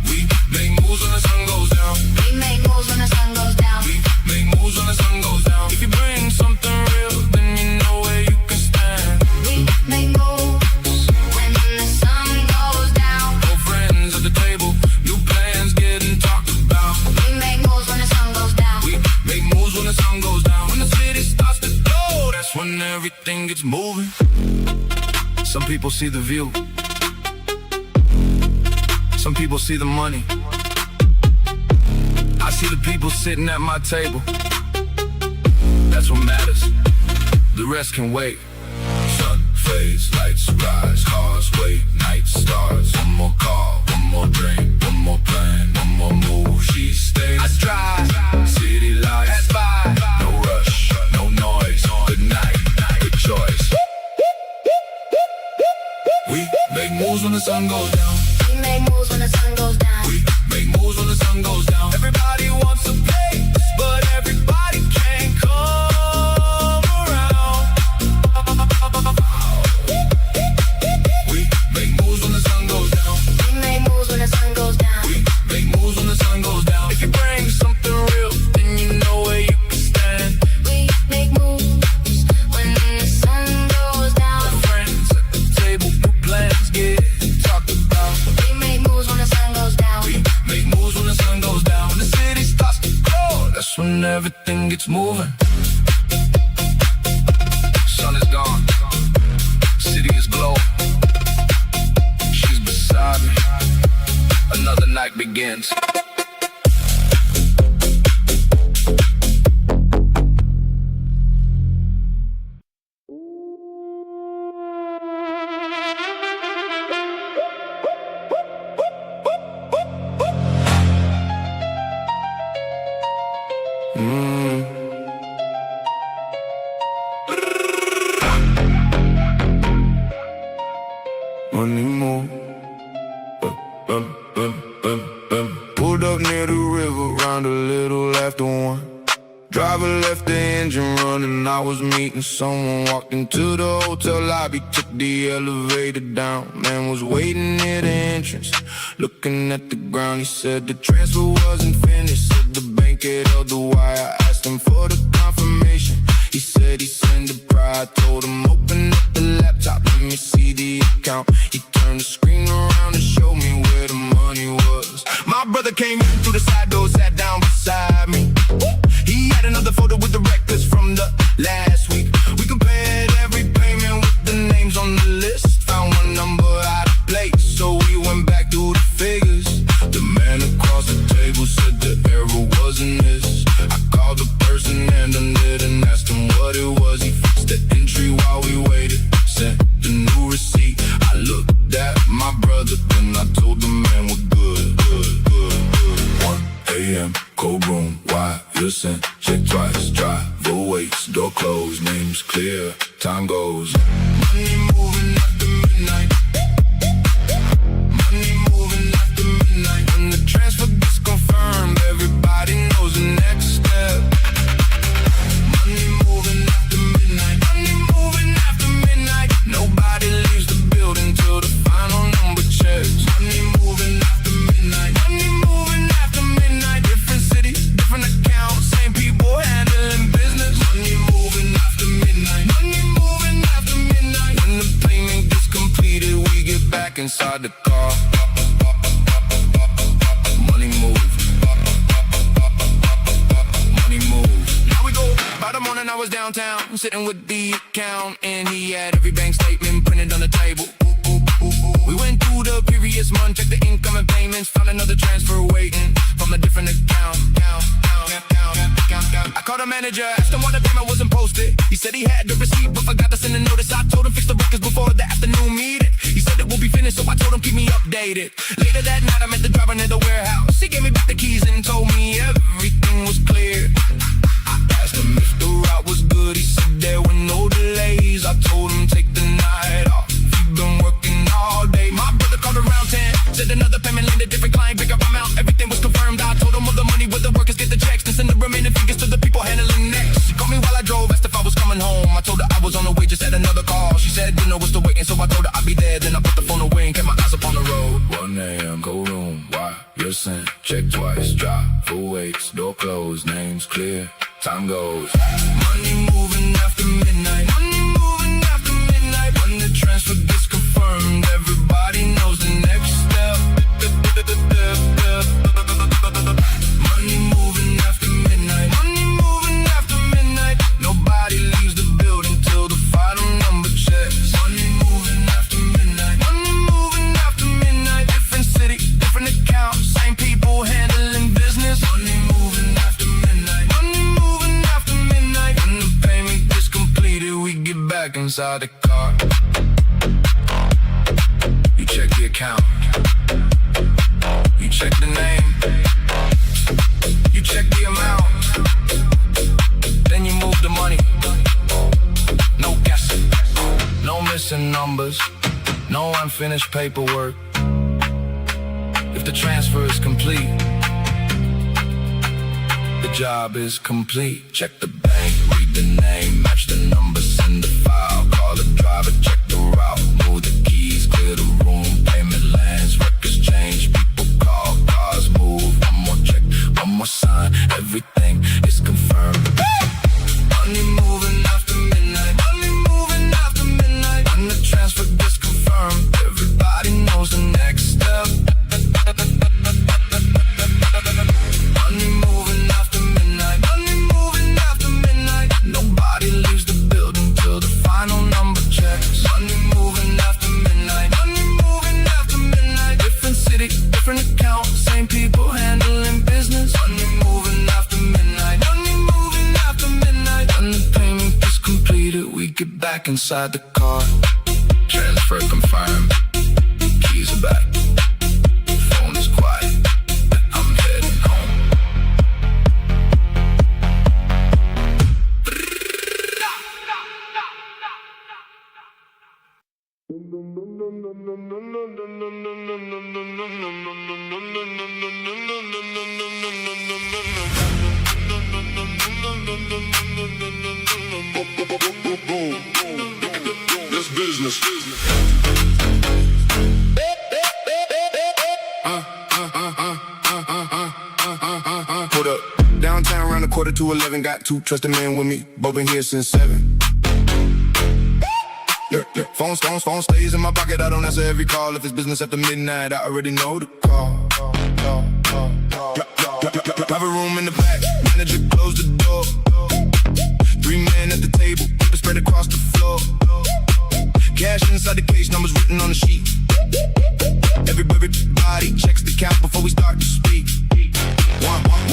We make moves when the sun goes down. We make moves when the sun goes down. We make moves when the sun goes down. If you bring something real, then you know where you can stand. We make moves when the sun goes down. Old friends at the table, new plans getting talked about. We make moves when the sun goes down. We make moves when the sun goes down. When the city starts to glow, that's when everything gets moving. Some people see the view. Some people see the money. I see the people sitting at my table. That's what matters. The rest can wait. Sun fades, lights rise, cars wait, night starts. One more call, one more drink, one more plan, one more move. She stays. I drive, city lights pass by. No rush, no noise. Good night, good choice. We make moves when the sun goes down. We make moves when the sun goes down. We make moves when the sun goes down. Everybody wants a place, but everybody can't come around. We make moves when the sun goes down. We make moves when the sun goes down. We make moves when the sun goes down. If you bring something real, then you know where you can stand. We make moves when the sun goes down. Friends at the table, new plans get everything gets moving. Sun is gone, city is glowing. She's beside me, another night begins. Money move. Pulled up near the river, round a little after one. Driver left the engine running, I was meeting someone. Walked into the hotel lobby, took the elevator down. Man was waiting near the entrance, looking at the ground. He said the transfer wasn't finished, said the bank had held the wire. I asked him for the confirmation, he said he sent a prior. I told him open up the laptop, let me see the account. He turned the screen around and showed me where the money was. My brother came in through the side door, sat down beside me. He had another photo with the records from the last week. We compared every payment with the names on the list. Found one number out of place, so we went back to the figures. The man across the table said the error wasn't this. I called the person handling it and asked him what it was. He fixed the entry while we waited, sent the new receipt. I looked at my brother, then I told the man we're good. 1 a.m. cold room, why you sent? Check twice, drive awaits, door closed, names clear, time goes. Money moving after midnight. Money moving after midnight. When the transfer gets confirmed, everybody knows the next step. Money moving after midnight. Money moving after midnight. Nobody leaves the building till the final number checks. Money moving after midnight. Money moving after midnight. Different city, different account, same people handling business. Money moving after midnight. Money moving after midnight. When the payment gets completed, we get back inside the car. Money move. Money move. Now we go. By the morning I was downtown, sitting with the account, and he had every bank statement printed on the table. We went through the previous month, checked the incoming payments, found another transfer waiting from a different account. I called the manager, asked him why the payment wasn't posted. He said he had the receipt, but forgot to send a notice. I told him fix the records before the afternoon meeting. He said it will be finished, so I told him keep me updated. Later that night, I met the driver near the warehouse. He gave me back the keys and told me everything was clear. I asked him if the route was good, he said there were no delays. I told him take the night off, you've been working all day. My brother called around 10, said another payment landed, different client, bigger amount, everything was confirmed. I told him all the money where the workers get the checks, then send the remaining figures to the people handling next. She called me while I drove, asked if I was coming home. I told her I was on the way, just had another call. She said dinner was still waiting, so I told her I'd be there. Then I put the phone away and kept my eyes up on the road. 1 a.m. cold room, why you're sent? Check twice, drive awaits, door closed, names clear, time goes. Money moving after midnight. Money moving after midnight. When the transfer gets confirmed, everybody knows the next step. Money moving after midnight. Money moving after midnight. Nobody leaves the building till the final number checks. Money moving after midnight. Money moving after midnight. Different city, different account, same people handling business. Money moving after midnight. Money moving after midnight. When the payment gets completed, we get back inside the car. You check the account, you check the name, you check the amount, then you move the money. No guessing, no missing numbers, no unfinished paperwork. If the transfer is complete, the job is complete. Check the bank, read the name, match the number, send the file, call the driver, check the route, move the keys, clear the room, payment lands, records change, people call, cars move. One more check, one more sign, everything is confirmed. Money moving after midnight. Money moving after midnight. When the transfer gets confirmed, everybody knows the next step. Money moving after midnight. Money moving back inside the car. Transfer confirmed. Keys are back. Phone is quiet. I'm heading home. This business. Put up downtown around 11:15. Got two trusted men with me. Both been here since 7. Phone stays in my pocket. I don't answer every call. If it's business after midnight, I already know the call. Private room in the back. Manager closed the door. 3 men at the table. Paper spread across the floor. Cash inside the case. Numbers written on the sheet. Everybody checks the count before we start to speak.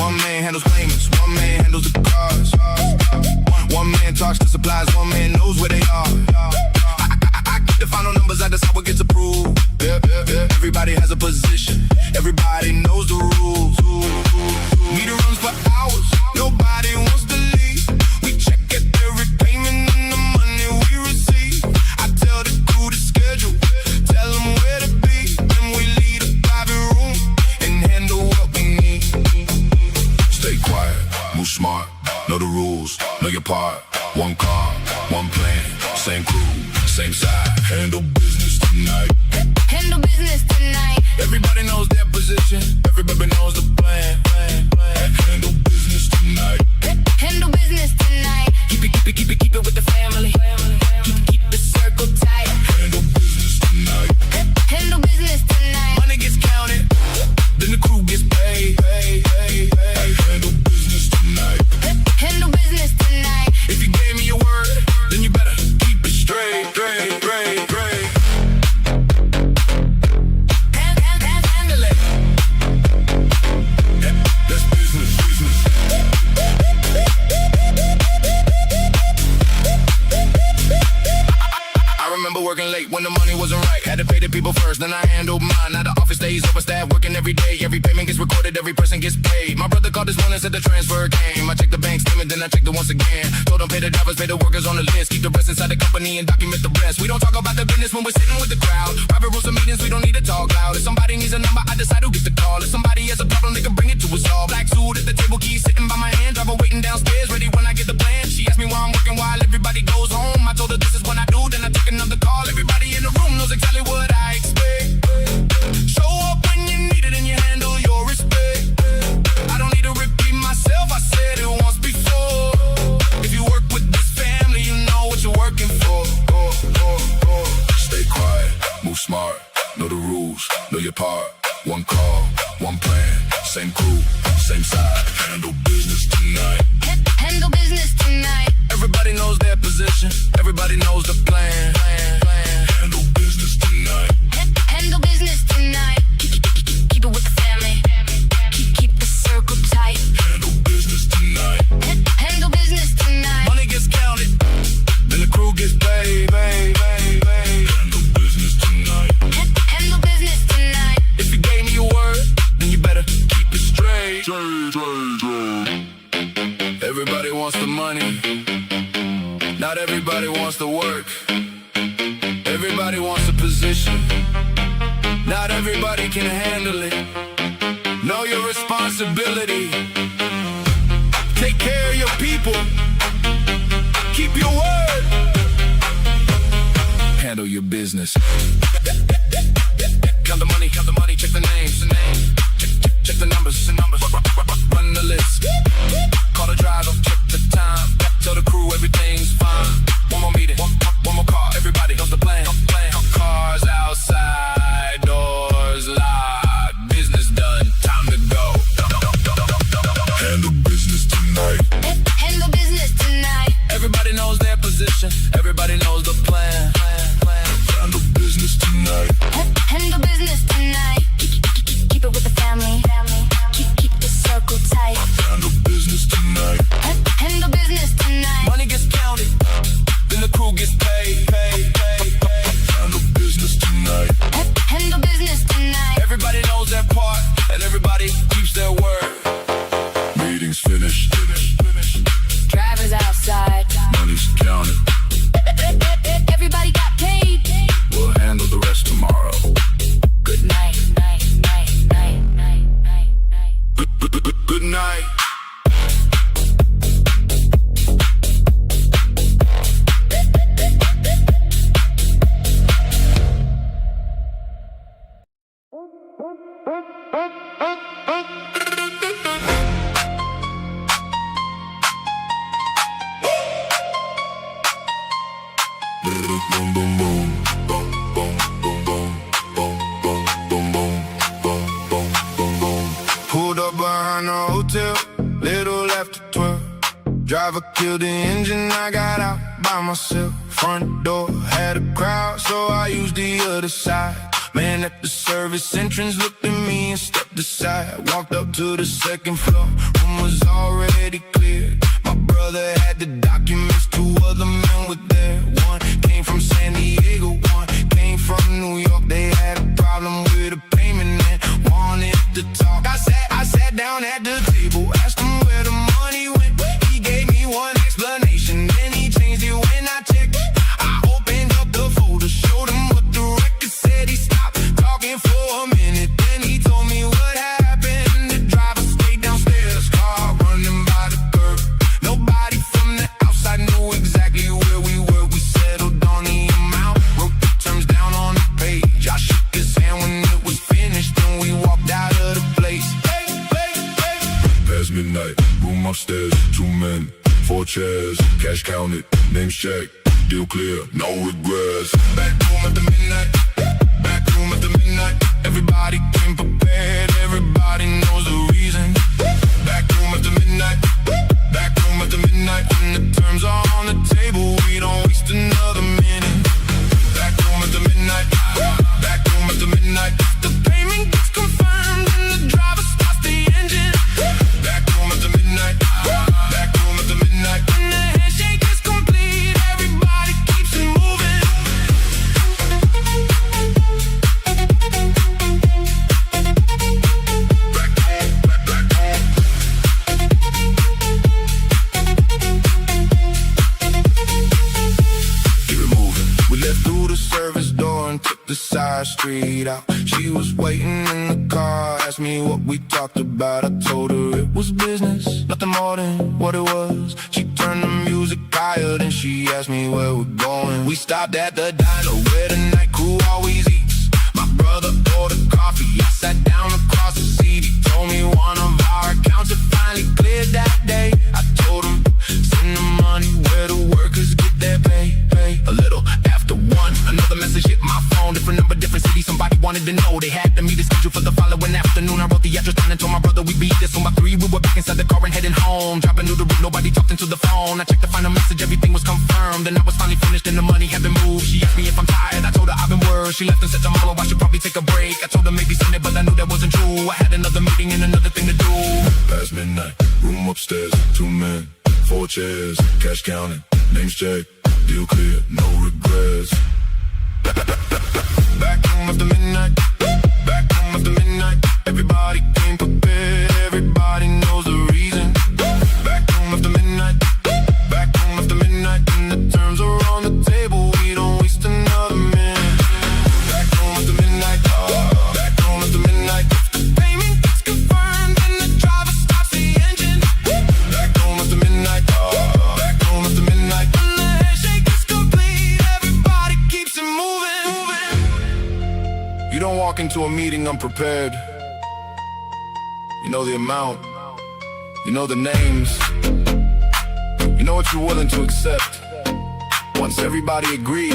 One man handles payments. One man handles the cars. One man talks to supplies. One man knows where they are. I get the final numbers. I decide what gets approved. Everybody has a position. Everybody knows the rules. Meter runs for hours. Nobody wants to leave. We check at every payment and the money we receive. I tell the crew to schedule. Tell them where to be. Then we leave a private room and handle what we need. Stay quiet, move smart, know the rules, know your part. One car, one plan, same crew, same side. Handle business tonight. Handle business tonight. Everybody knows their position. Everybody knows the plan. Handle business tonight. Handle business tonight. Keep it with the family. Keep the circle tight. Handle business tonight. Handle business tonight. Money gets counted, then the crew gets paid. Handle business tonight. Handle business tonight. If you gave me your word, then you better keep it straight. Handle it. That's business. I remember working late when the money wasn't right. Had to pay the people first, then I handled mine. Now the office stays overstaffed, working every day. Every payment gets recorded, every person gets paid. My brother called this morning, said the transfer came. I checked the bank statement, then I checked it once again. Told them pay the drivers, pay the workers on the list. Keep the rest inside the company and document the rest. We don't talk about the business when we're sitting with the crowd. Private rooms and meetings, we don't need to talk loud. If somebody needs a number, I decide who gets the call. If somebody has a problem, they can bring it to us all. Black suit at the table, keys sitting by my hand. Driver waiting downstairs, ready when I get the plan. She asked me why I'm working while everybody goes home. I told her this is what I do, then I took another call. Everybody in the room knows exactly what I expect. Show up when you need it and you handle your respect. I don't need to repeat myself, I said it once before. If you work with this family, you know what you're working for. Stay quiet, move smart, know the rules, know your part. One call, one plan, same crew, same side. Handle business tonight. Handle business tonight. Everybody knows their position. Everybody knows the plan. Handle business tonight. Handle business tonight. Keep it with the family. Keep the circle tight. Handle business tonight. Handle business tonight. Money gets counted, then the crew gets paid. Handle business tonight. Handle business tonight. If you gave me your word, then you better keep it straight. Everybody wants the money. Not everybody wants the work. Everybody wants a position. Not everybody can handle it. Know your responsibility. Take care of your people. Keep your word. Handle your business. Count the money, check the names. Check the numbers. Run the list. Call the driver, check the time. Tell the crew everything's fine. One more meeting, one more call. Everybody knows the plan. Cars outside, doors locked. Business done, time to go. Handle business tonight. Handle business tonight. Everybody knows their position. Everybody knows the plan. Handle business tonight. Handle business tonight. and everybody keeps their word. Meeting's finished. Drivers outside. Money's counted. Everybody got paid. We'll handle the rest tomorrow. Good night, night, night, night, night, night, night. Good night. Boom, boom, boom, boom, boom, boom, boom, boom, boom, boom, boom, boom, boom, boom, boom. Pulled up behind the hotel, little after 12. Driver killed the engine, I got out by myself. Front door had a crowd, so I used the other side. Man at the service entrance looked at me and stepped aside. Walked up to the second floor, room was already clear. My brother had the documents, two other men were there. One came from San Diego, one came from New York. They had a problem with a payment and wanted to talk. I sat down at the table, asked him where the money went. He gave me one explanation, then he changed it when I checked. I opened up the folder, showed him what the record said. He stopped talking for a minute, then he told me what happened. The driver stayed downstairs, car running by the curb. Nobody from the outside knew exactly where we were. We settled on the amount, wrote the terms down on the page. I shook his hand when it was finished, then we walked out of the place. Past midnight, room upstairs, 2 men, 4 chairs, cash counted, names checked, deal clear, no regrets. Back room at the midnight, back room at the midnight. Everybody came prepared, everybody knows the reason. Back room at the midnight, back room at the midnight. When the terms are on the table, we don't waste another minute. Back room at the midnight, back room at the midnight. The payment gets confirmed and the driver starts the engine. Back room at the midnight, back room at the midnight. When the handshake is complete, everybody keeps it moving. Keep it moving. We left through the service door and took the side street out. She was waiting in the car, asked me what we talked about. I told her it was business, nothing more than what it was. She turned the music higher, then she asked me where we're going. We stopped at the diner where the night crew always eats. My brother ordered coffee, I sat down across the seat. He told me one of our accounts had finally cleared that day. I told him, send the money where the workers get their pay. A little after 1, another message hit my phone. Different number, different city, somebody wanted to know. They had to meet the schedule for the following afternoon. I wrote the address down and told my brother we'd be there. So by 3, we were back inside the car and heading home. Driving through the route, nobody talked into the phone. I checked the final message, everything was confirmed. And I was finally finished and the money had been moved. She asked me if I'm tired, I told her I've been worse. She left and said tomorrow I should probably take a break. I told her maybe Sunday, but I knew that wasn't true. I had another meeting and another thing to do. Past midnight, room upstairs, 2 men, 4 chairs, cash counted, names checked, deal clear, no regrets. Back room after midnight, back room after midnight. Everybody came prepared, everybody knows the reason. Back room after midnight, back room after midnight. When the terms are on the table, we don't waste another minute. Back room after midnight, back room after midnight. The payment gets confirmed and the driver starts the engine. Back room after midnight, back room after midnight. When the handshake is complete, everybody keeps it moving. You don't walk into a meeting unprepared. You know the amount, you know the names, you know what you're willing to accept. Once everybody agrees,